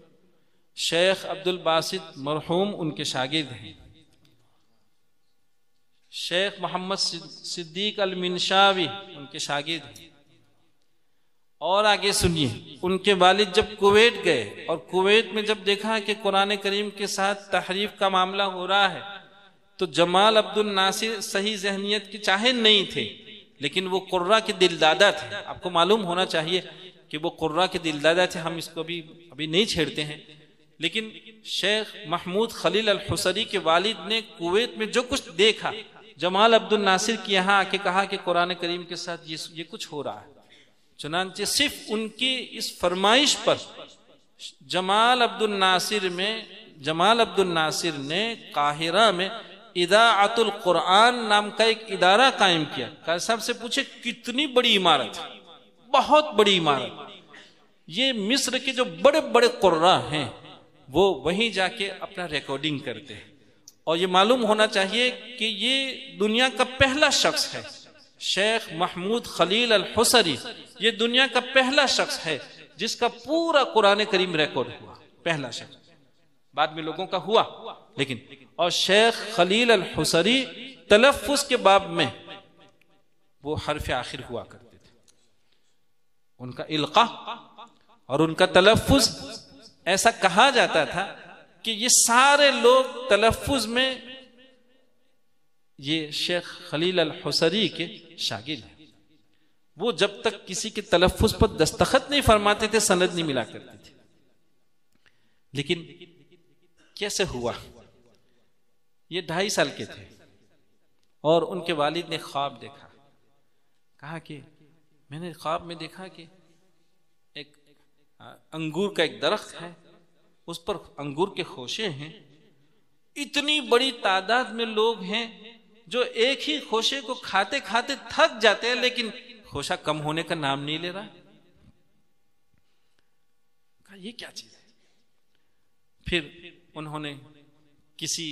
شیخ عبد الباسط مرحوم ان کے شاگرد ہیں، شیخ محمد صدیق المنشاوی ان کے شاگرد ہیں، اور آگے سنیے، ان کے والد جب کویت گئے اور کویت میں جب دیکھا کہ قرآن کریم کے ساتھ تحریف کا معاملہ ہو رہا ہے تو جمال عبد الناصر صحیح ذہنیت کے چاہے نہیں تھے، لیکن وہ قرہ کے دل دادا تھے. آپ کو معلوم ہونا چاہیے کہ وہ قرہ کے دل دادا تھے. ہم اس کو ابھی نہیں چھیڑتے ہیں. لیکن شیخ محمود خلیل الحصری کے والد نے کویت میں جو کچھ دیکھا، جمال عبد الناصر کی یہاں آ کے کہا کہ قرآن کریم کے ساتھ یہ کچھ ہو رہا ہے. چنانچہ صرف ان کی اس فرمائش پر جمال عبد الناصر نے قاہرہ میں اذاعت القرآن نام کا ایک ادارہ قائم کیا. قاری صاحب سے پوچھے کتنی بڑی عمارت، بہت بڑی عمارت. یہ مصر کے جو بڑے بڑے قراء ہیں وہ وہیں جا کے اپنا ریکارڈنگ کرتے ہیں. اور یہ معلوم ہونا چاہیے کہ یہ دنیا کا پہلا شخص ہے. شیخ محمود خلیل الحصری یہ دنیا کا پہلا شخص ہے جس کا پورا قرآن کریم ریکارڈ ہوا. پہلا شخص، بعد میں لوگوں کا ہوا لیکن. اور شیخ خلیل الحصری تلفظ کے باب میں وہ حرف آخر ہوا کرتے تھے. ان کا القاء اور ان کا تلفظ ایسا کہا جاتا تھا کہ یہ سارے لوگ تلفظ میں یہ شیخ خلیل الحصری کے شاگرد ہیں. وہ جب تک کسی کے تلفظ پر دستخط نہیں فرماتے تھے سند نہیں ملا کرتے تھے. لیکن کیسے ہوا؟ یہ 2.5 سال کے تھے اور ان کے والد نے خواب دیکھا. کہا کہ میں نے خواب میں دیکھا کہ ایک انگور کا ایک درخت ہے، اس پر انگور کے خوشے ہیں. اتنی بڑی تعداد میں لوگ ہیں جو ایک ہی خوشے کو کھاتے کھاتے تھک جاتے ہیں لیکن خوشہ کم ہونے کا نام نہیں لے رہا. کہا یہ کیا چیز ہے؟ پھر انہوں نے کسی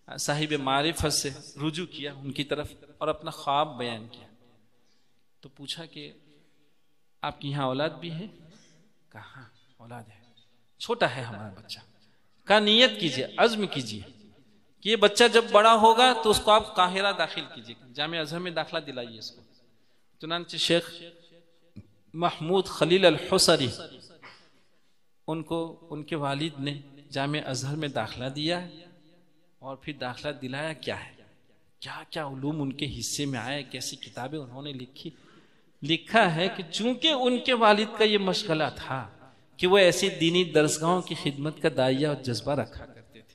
صاحب معرفت سے رجوع کیا ان کی طرف اور اپنا خواب بیان کیا. تو پوچھا کہ آپ کی یہاں اولاد بھی ہے؟ کہا اولاد ہے، چھوٹا ہے ہمارا بچہ. کہا نیت کیجئے، عزم کیجئے کہ یہ بچہ جب بڑا ہوگا تو اس کو آپ قاہرہ داخل کیجئے، جامعہ ازہر میں داخلہ دلائیے اس کو. چنانچہ شیخ محمود خلیل الحصری ان کو ان کے والد نے جامعہ ازہر میں داخلہ دیا اور پھر داخلہ دلایا. کیا ہے، کیا کیا علوم ان کے حصے میں آئے، کیسی کتابیں انہوں نے لکھا ہے کہ چونکہ ان کے والد کا یہ مشغلہ تھا کہ وہ ایسی دینی درسگاہوں کی خدمت کا داعیہ اور جذبہ رکھا کرتے تھے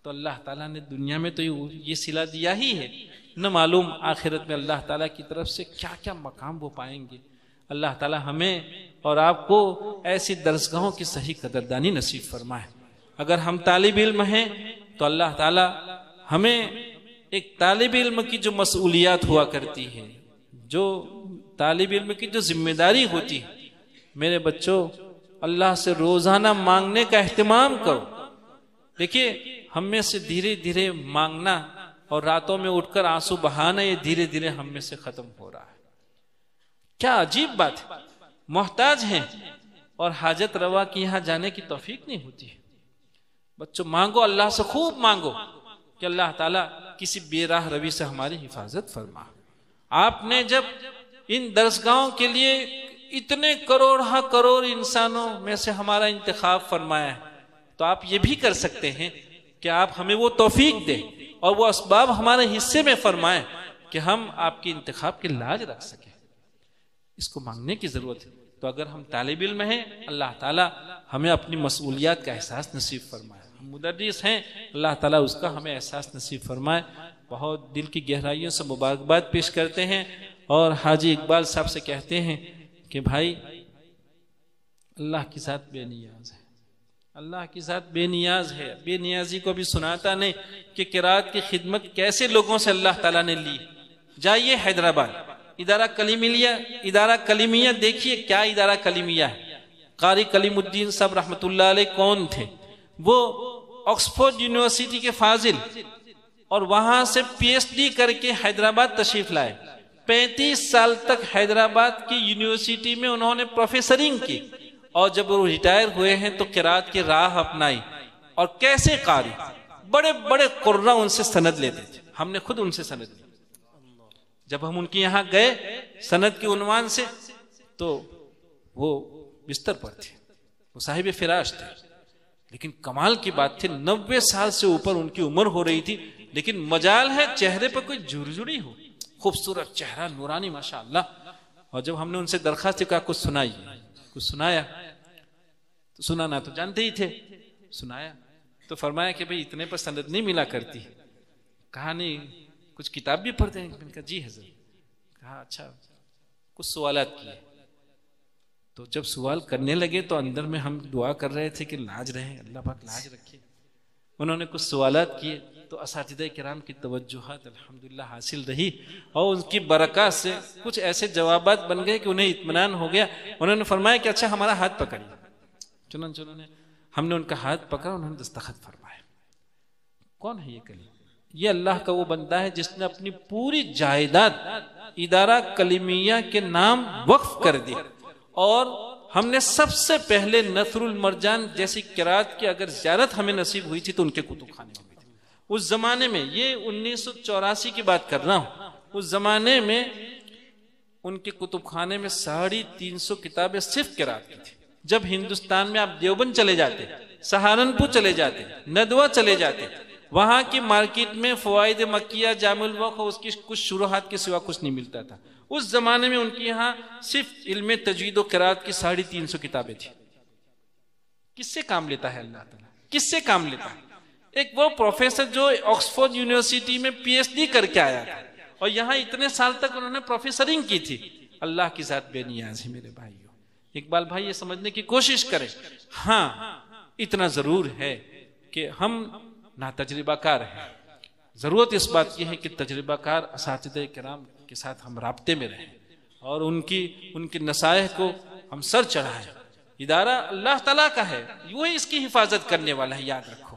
تو اللہ تعالیٰ نے دنیا میں تو یہ صلہ دیا ہی ہے، نہ معلوم آخرت میں اللہ تعالیٰ کی طرف سے کیا کیا مقام وہ پائیں گے. اللہ تعالیٰ ہمیں اور آپ کو ایسی درسگاہوں کی صحیح قدردانی نصیب فرمائے. اگر ہم طالب علم ہیں تو اللہ تعالیٰ ہمیں ایک طالب علم کی جو مسئولیات ہوا کرتی ہے، جو طالب علم کی جو ذمہ داری ہوتی ہے، میرے بچوں اللہ سے روزانہ مانگنے کا اہتمام کرو. دیکھیے ہم میں سے دھیرے دھیرے مانگنا اور راتوں میں اٹھ کر آنسو بہانا یہ دھیرے دھیرے ہم میں سے ختم ہو رہا ہے. کیا عجیب بات ہے، محتاج ہیں اور حاجت روا کی یہاں جانے کی توفیق نہیں ہوتی ہے. بچوں مانگو، اللہ سے خوب مانگو کہ اللہ تعالیٰ کسی بے راہ روی سے ہماری حفاظت فرما. آپ نے جب ان درسگاہوں کے لیے اتنے کروڑ انسانوں میں سے ہمارا انتخاب فرمایا ہے تو آپ یہ بھی کر سکتے ہیں کہ آپ ہمیں وہ توفیق دیں اور وہ اسباب ہمارے حصے میں فرمائیں کہ ہم آپ کے انتخاب کے لاج رکھ سکیں. اس کو مانگنے کی ضرورت ہے. تو اگر ہم طالب علم ہیں اللہ تعالیٰ ہمیں اپنی مسئولیات کا احساس نصیب فرمائے. ہم مدرس ہیں اللہ تعالیٰ اس کا ہمیں احساس نصیب فرمائے. بہت دل کی گہرائیوں سے مبارکباد پیش کرتے ہیں اور حاجی اقبال صاحب سے کہتے ہیں کہ بھائی اللہ کی ذات بے نیاز ہے، اللہ کی ذات بے نیاز ہے. بے نیازی کو بھی سناتا نہیں کہ قرات کی خدمت کیسے لوگوں سے اللہ تعالیٰ نے لی. جائیے حیدرآباد ادارہ کلیمیہ دیکھیے کیا ادارہ کلیمیہ ہے. قاری کلیم الدین صاحب رحمۃ اللہ علیہ کون تھے؟ وہ آکسفورڈ یونیورسٹی کے فاضل اور وہاں سے PhD کر کے حیدرآباد تشریف لائے. 35 سال تک حیدرآباد کی یونیورسٹی میں انہوں نے پروفیسرنگ کی اور جب وہ ریٹائر ہوئے ہیں تو قرات کی راہ اپنائی. اور کیسے قاری بڑے بڑے قراء ان سے سند لیتے تھے. ہم نے خود ان سے سند لی. جب ہم ان کے یہاں گئے سند کے عنوان سے تو وہ بستر پر تھے، وہ صاحب فراش تھے. لیکن کمال کی بات تھی 90 سال سے اوپر ان کی عمر ہو رہی تھی لیکن مجال ہے چہرے پر کوئی جھرجھری ہو، خوبصورت چہرہ، نورانی ماشاءاللہ. اور جب ہم نے ان سے درخواست کہا کچھ سنائیے، کچھ سنایا. تو سنانا تو جانتے ہی تھے، سنایا. تو فرمایا کہ بھئی اتنے پر سند نہیں ملا کرتی. کہا نہیں کچھ کتاب بھی پڑھتے ہیں؟ میں نے کہا جی حضرت. کہا اچھا کچھ سوالات کیے. تو جب سوال کرنے لگے تو اندر میں ہم دعا کر رہے تھے کہ لاج رہے، اللہ پاک لاج رکھے. انہوں نے کچھ سوالات کیے تو اساتذہ کرام کی توجہات الحمدللہ حاصل رہی، اور ان کی برکات سے کچھ ایسے جوابات بن گئے کہ انہیں اطمینان ہو گیا. انہوں نے فرمایا کہ اچھا ہمارا ہاتھ پکڑیے. چنانچہ ہم نے ان کا ہاتھ پکڑا، انہوں نے دستخط فرمایا. کون ہے یہ کلیم؟ یہ اللہ کا وہ بندہ ہے جس نے اپنی پوری جائیداد ادارہ کلیمیہ کے نام وقف کر دی. اور ہم نے سب سے پہلے نثر المرجان جیسی قرات کی اگر زیارت ہمیں نصیب ہوئی تھی تو ان کے کتب خانے میں تھی. اس زمانے میں، یہ 1984 کی بات کر رہا ہوں، اس زمانے میں ان کے کتب خانے میں 350 کتابیں صرف قرات کی تھی. جب ہندوستان میں آپ دیوبند چلے جاتے، سہارنپور چلے جاتے، ندوہ چلے جاتے، وہاں کی مارکیٹ میں فوائد مکیہ، جامع الوقت اور اس کی کچھ شروحات کے سوا کچھ نہیں ملتا تھا. اس زمانے میں ان کے یہاں صرف علم تجوید و قرات کی 350 کتابیں تھیں. کس سے کام لیتا ہے اللہ تعالیٰ؟ کس سے کام لیتا ہے؟ ایک وہ پروفیسر جو آکسفورڈ یونیورسٹی میں پی ایچ ڈی کر کے آیا تھا، اور یہاں اتنے سال تک انہوں نے پروفیسرنگ کی تھی. اللہ کی ذات بے نیاز ہے میرے بھائیوں. اقبال بھائی یہ سمجھنے کی کوشش کریں. ہاں اتنا ضرور ہے کہ ہم ناتجربہ کار ہیں. ضرورت اس بات کی ہے کہ تجربہ کار اساتذہ کرام کے ساتھ ہم رابطے میں رہیں اور ان کے نصائح کو ہم سر چڑھائیں. ادارہ اللہ تعالیٰ کا ہے، وہی اس کی حفاظت کرنے والا ہے. یاد رکھو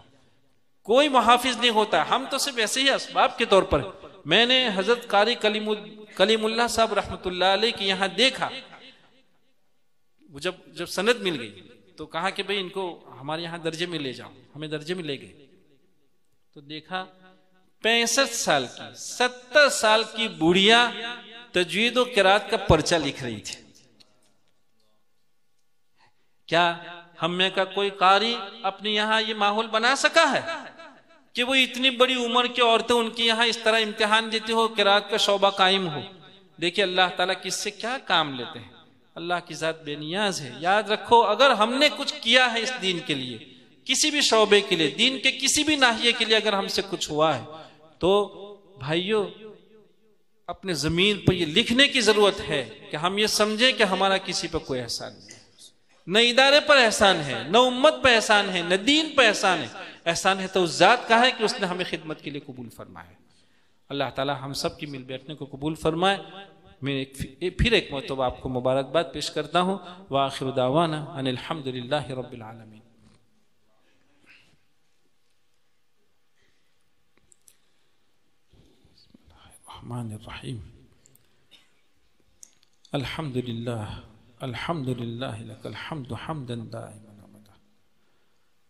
کوئی محافظ نہیں ہوتا، ہم تو صرف ایسے ہی اسباب کے طور پر. میں نے حضرت قاری کلیم اللہ صاحب رحمۃ اللہ علیہ کے یہاں دیکھا، جب سند مل گئی تو کہا کہ بھئی ان کو ہمارے یہاں درجے میں لے جاؤ. ہمیں درجے میں لے گئے تو دیکھا 65 سال کی 70 سال کی بوڑھیا تجوید و قرات کا پرچہ لکھ رہی تھی. کیا ہم میں کا کوئی قاری اپنے یہاں یہ ماحول بنا سکا ہے کہ وہ اتنی بڑی عمر کی عورتیں ان کے یہاں اس طرح امتحان دیتے ہو، قرات کا شعبہ قائم ہو؟ دیکھیں اللہ تعالیٰ کس سے کیا کام لیتے ہیں. اللہ کی ذات بے نیاز ہے. یاد رکھو اگر ہم نے کچھ کیا ہے اس دین کے لیے، کسی بھی شعبے کے لیے، دین کے کسی بھی ناحیے کے لیے اگر ہم سے کچھ ہوا ہے تو بھائیو اپنے زمین پر یہ لکھنے کی ضرورت ہے کہ ہم یہ سمجھیں کہ ہمارا کسی پر کوئی احسان نہیں ہے. نہ ادارے پر احسان ہے، نہ امت پر احسان ہے، نہ دین پر احسان ہے. احسان ہے تو اس ذات کا ہے کہ اس نے ہمیں خدمت کے لیے قبول فرمایا. اللہ تعالی ہم سب کی مل بیٹھنے کو قبول فرمائے. میں پھر ایک مرتبہ آپ کو مبارکباد پیش کرتا ہوں. وآخر دعوانا ان الحمدللہ رب العالمین. الرحمن الرحیم. الحمدللہ الحمدللہ لک الحمد حمدا دائما ابدا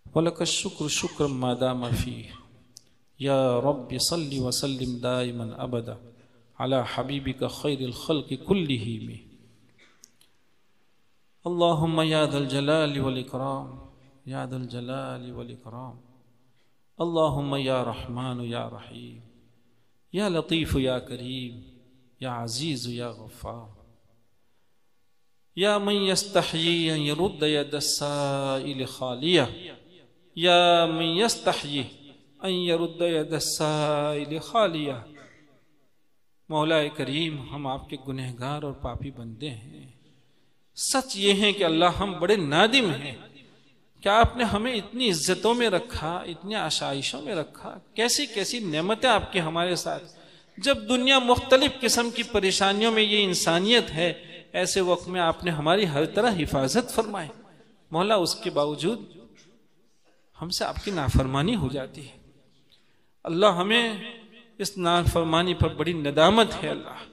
ولک الشکر شکرا ما دام فیہ. یا رب صل وسلم دائما ابدا على حبیبک خیر الخلق کلہم. اللہم یا ذا الجلال والاکرام یا ذا الجلال والاکرام. اللہم یا رحمان یا رحیم یا لطیف یا کریم یا عزیز یا غفار. یا من یستحیی ان یرد ید السائل خالیہ یا من یستحیی ان یرد ید السائل خالیہ. مولا کریم ہم آپ کے گنہگار اور پاپی بندے ہیں. سچ یہ ہے کہ اللہ ہم بڑے نادم ہیں کہ آپ نے ہمیں اتنی عزتوں میں رکھا، اتنی آشائشوں میں رکھا. کیسی کیسی نعمتیں آپ کی ہمارے ساتھ. جب دنیا مختلف قسم کی پریشانیوں میں یہ انسانیت ہے، ایسے وقت میں آپ نے ہماری ہر طرح حفاظت فرمائے. مولا اس کے باوجود ہم سے آپ کی نافرمانی ہو جاتی ہے. اللہ ہمیں اس نافرمانی پر بڑی ندامت ہے. اللہ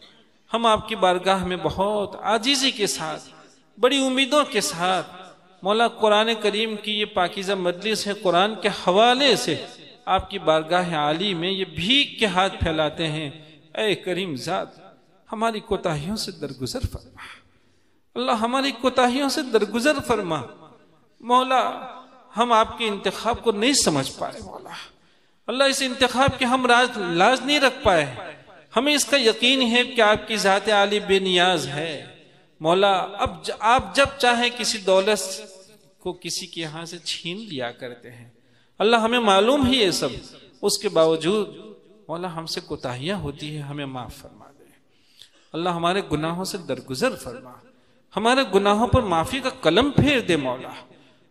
ہم آپ کی بارگاہ میں بہت عاجزی کے ساتھ، بڑی امیدوں کے ساتھ مولا قرآن کریم کی یہ پاکیزہ مجلس ہے، قرآن کے حوالے سے آپ کی بارگاہ عالی میں یہ بھیک کے ہاتھ پھیلاتے ہیں. اے کریم ذات ہماری کوتاہیوں سے درگزر فرما. اللہ ہماری کوتاہیوں سے درگزر فرما. مولا ہم آپ کے انتخاب کو نہیں سمجھ پائے. مولا اللہ اس انتخاب کے ہم لاز نہیں رکھ پائے. ہمیں اس کا یقین ہے کہ آپ کی ذات عالی بے نیاز ہے مولا. اب آپ جب چاہیں کسی دولت کو کسی کے یہاں سے چھین لیا کرتے ہیں اللہ، ہمیں معلوم ہی یہ سب، اس کے باوجود مولا ہم سے کوتاہیاں ہوتی ہے، ہمیں معاف فرما دے اللہ. ہمارے گناہوں سے درگزر فرما، ہمارے گناہوں پر معافی کا قلم پھیر دے مولا.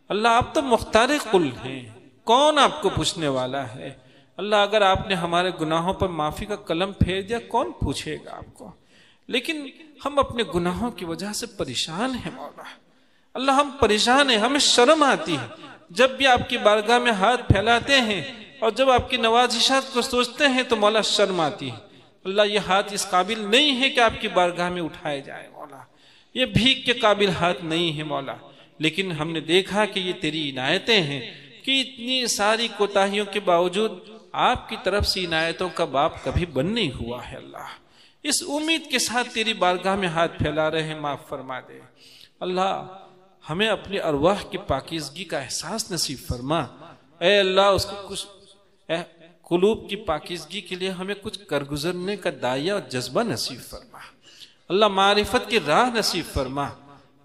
اللہ آپ تو مختار کل ہیں، کون آپ کو پوچھنے والا ہے اللہ. اگر آپ نے ہمارے گناہوں پر معافی کا قلم پھیر دیا کون پوچھے گا آپ کو. لیکن ہم اپنے گناہوں کی وجہ سے پریشان ہیں مولا اللہ. ہم پریشان ہیں، ہمیں شرم آتی ہے جب بھی آپ کی بارگاہ میں ہاتھ پھیلاتے ہیں، اور جب آپ کی نوازشات کو سوچتے ہیں تو مولا شرم آتی ہے اللہ. یہ ہاتھ اس قابل نہیں ہے کہ آپ کی بارگاہ میں اٹھائے جائے مولا، یہ بھیک کے قابل ہاتھ نہیں ہے مولا. لیکن ہم نے دیکھا کہ یہ تیری عنایتیں ہیں کہ اتنی ساری کوتاہیوں کے باوجود آپ کی طرف سے عنایتوں کا باب کبھی بند نہیں ہوا ہے اللہ. اس امید کے ساتھ تیری بارگاہ میں ہاتھ پھیلا رہے ہیں، معاف فرما دے اللہ. ہمیں اپنی ارواح کی پاکیزگی کا احساس نصیب فرما اے اللہ. اس کو کچھ قلوب کی پاکیزگی کے لیے ہمیں کچھ کر گزرنے کا داعیہ اور جذبہ نصیب فرما اللہ. معرفت کی راہ نصیب فرما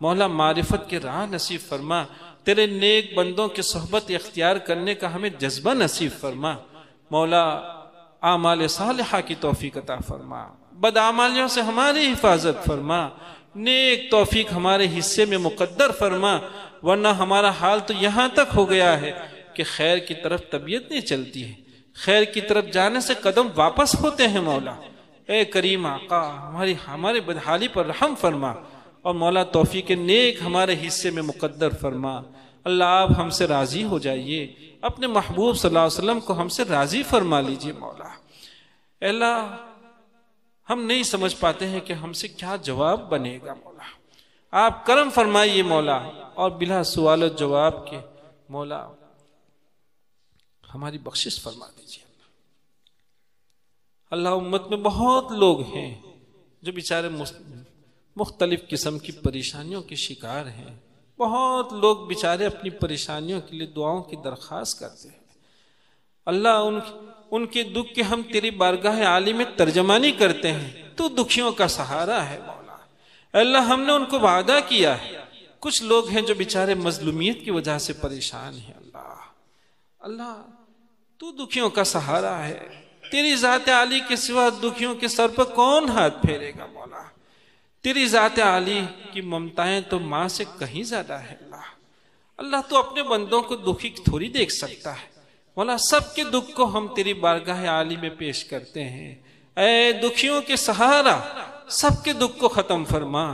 مولا، معرفت کی راہ نصیب فرما. تیرے نیک بندوں کی صحبت اختیار کرنے کا ہمیں جذبہ نصیب فرما مولا. اعمال صالحہ کی توفیق عطا فرما، بدعمالیوں سے ہماری حفاظت فرما، نیک توفیق ہمارے حصے میں مقدر فرما. ورنہ ہمارا حال تو یہاں تک ہو گیا ہے کہ خیر کی طرف طبیعت نہیں چلتی ہے، خیر کی طرف جانے سے قدم واپس ہوتے ہیں مولا. اے کریم آقا ہمارے بدحالی پر رحم فرما، اور مولا توفیق نیک ہمارے حصے میں مقدر فرما اللہ. آپ ہم سے راضی ہو جائیے، اپنے محبوب صلی اللہ علیہ وسلم کو ہم سے راضی فرما لیجئے مولا. اے اللہ ہم نہیں سمجھ پاتے ہیں کہ ہم سے کیا جواب بنے گا مولا. آپ کرم فرمائیے مولا، اور بلا سوال و جواب کے مولا ہماری بخشش فرما دیجیے اللہ. امت میں بہت لوگ ہیں جو بیچارے مختلف قسم کی پریشانیوں کے شکار ہیں. بہت لوگ بیچارے اپنی پریشانیوں کے لیے دعاؤں کی درخواست کرتے ہیں اللہ. ان کے دکھ کے ہم تیری بارگاہ عالی میں ترجمانی کرتے ہیں. تو دکھیوں کا سہارا ہے مولا. اللہ ہم نے ان کو وعدہ کیا ہے. کچھ لوگ ہیں جو بیچارے مظلومیت کی وجہ سے پریشان ہیں اللہ. تو دکھیوں کا سہارا ہے. تیری ذات عالی کے سوا دکھیوں کے سر پر کون ہاتھ پھیرے گا مولا. تیری ذات عالی کی ممتائیں تو ماں سے کہیں زیادہ ہے اللہ. تو اپنے بندوں کو دکھی تھوڑی دیکھ سکتا ہے مولا. سب کے دکھ کو ہم تیری بارگاہ عالی میں پیش کرتے ہیں. اے دکھیوں کے سہارا سب کے دکھ کو ختم فرما،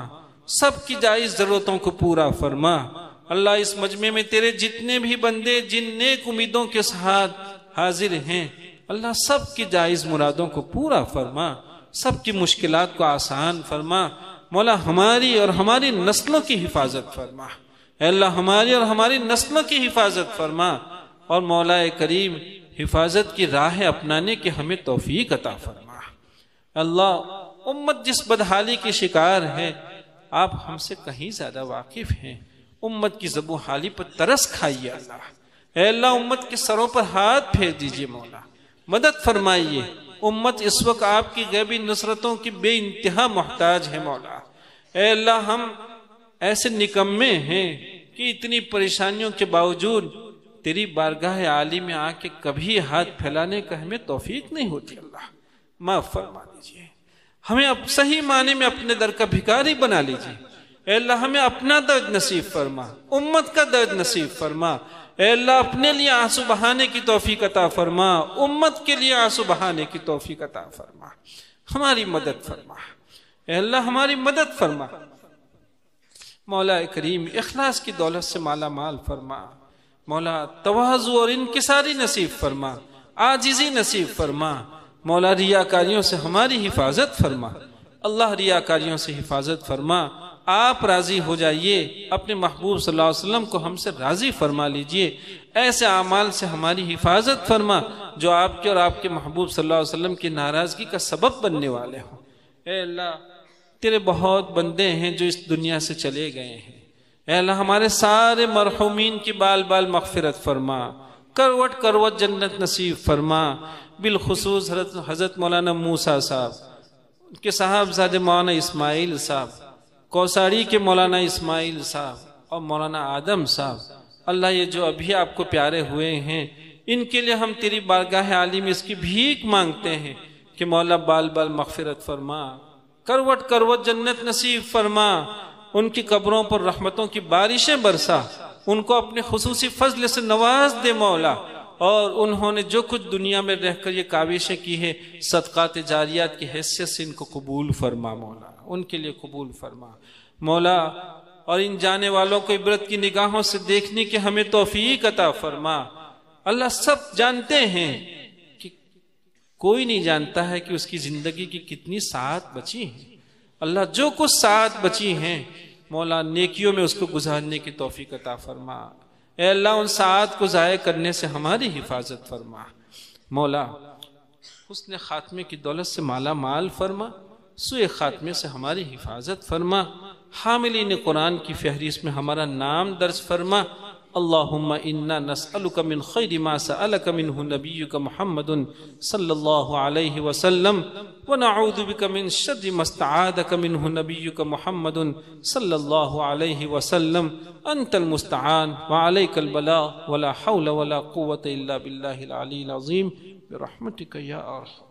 سب کی جائز ضرورتوں کو پورا فرما اللہ. اس مجمع میں تیرے جتنے بھی بندے جن نیک امیدوں کے ساتھ حاضر ہیں اللہ، سب کی جائز مرادوں کو پورا فرما، سب کی مشکلات کو آسان فرما مولا. ہماری اور ہماری نسلوں کی حفاظت فرما اے اللہ. ہماری اور ہماری نسلوں کی حفاظت فرما، اور مولا کریم حفاظت کی راہ اپنانے کی ہمیں توفیق عطا فرما اللہ. امت جس بدحالی کی شکار ہے آپ ہم سے کہیں زیادہ واقف ہیں. امت کی زبوں حالی پر ترس کھائیے اللہ. اے اللہ امت کے سروں پر ہاتھ پھیر دیجئے مولا. مدد فرمائیے. امت اس وقت آپ کی غیبی نصرتوں کی بے انتہا محتاج ہے مولا. اے اللہ ہم ایسے نکمے ہیں کہ اتنی پریشانیوں کے باوجود تیری بارگاہ عالی میں آ کے کبھی ہاتھ پھیلانے کا ہمیں توفیق نہیں ہوتی اللہ. معاف فرما دیجیے ہمیں. اب صحیح معنی میں اپنے در کا بھکاری بنا لیجیے. اے اللہ ہمیں اپنا درد نصیب فرما، امت کا درد نصیب فرما. اے اللہ اپنے لیے آنسو بہانے کی توفیق عطا فرما، امت کے لیے آنسو بہانے کی توفیق عطا فرما. ہماری مدد فرما اے اللہ، ہماری مدد فرما مولا کریم. اخلاص کی دولت سے مالا مال فرما مولا. تواضع اور انکساری نصیب فرما، عاجزی نصیب فرما مولا. ریاکاریوں سے ہماری حفاظت فرما اللہ. ریاکاریوں سے حفاظت فرما. آپ راضی ہو جائیے، اپنے محبوب صلی اللہ علیہ وسلم کو ہم سے راضی فرما لیجئے. ایسے اعمال سے ہماری حفاظت فرما جو آپ کے اور آپ کے محبوب صلی اللہ علیہ وسلم کی ناراضگی کا سبب بننے والے ہوں. اے اللہ تیرے بہت بندے ہیں جو اس دنیا سے چلے گئے ہیں. اے اللہ ہمارے سارے مرحومین کی بال بال مغفرت فرما، کروٹ کروٹ جنت نصیب فرما. بالخصوص حضرت مولانا موسیٰ صاحب ان کے صاحبزادے مولانا اسماعیل صاحب، کوساڑی کے مولانا اسماعیل صاحب اور مولانا آدم صاحب، اللہ یہ جو ابھی آپ کو پیارے ہوئے ہیں ان کے لیے ہم تیری بارگاہ عالی میں اس کی بھیک مانگتے ہیں کہ مولا بال بال مغفرت فرما، کروٹ کروٹ جنت نصیب فرما، ان کی قبروں پر رحمتوں کی بارشیں برسا، ان کو اپنے خصوصی فضل سے نواز دے مولا، اور انہوں نے جو کچھ دنیا میں رہ کر یہ کاوشیں کی ہے صدقات جاریات کی حیثیت سے ان کو قبول فرما مولا، ان کے لیے قبول فرما مولا، اور ان جانے والوں کو عبرت کی نگاہوں سے دیکھنے کی ہمیں توفیق عطا فرما۔ اللہ سب جانتے ہیں کہ کوئی نہیں جانتا ہے کہ اس کی زندگی کی کتنی ساعت بچی ہیں، اللہ جو کچھ ساعت بچی ہیں مولا نیکیوں میں اس کو گزارنے کی توفیق عطا فرما۔ اے اللہ ان ساعت کو ضائع کرنے سے ہماری حفاظت فرما مولا، حسن خاتمے کی دولت سے مالا مال فرما، سوء خاتمے سے ہماری حفاظت فرما، حاملین قرآن کی فہرست میں ہمارا نام درج فرما۔ اللہم انا نسألک من خیر ما سألک منہ نبیک محمد صلی اللہ علیہ وسلم ونعوذ بک من شر ما استعاذک منہ نبیک محمد صلی اللہ علیہ وسلم، انت المستعان وعلیک البلاغ ولا حول ولا قوة الا باللہ العلی العظیم برحمتک یا ارحم۔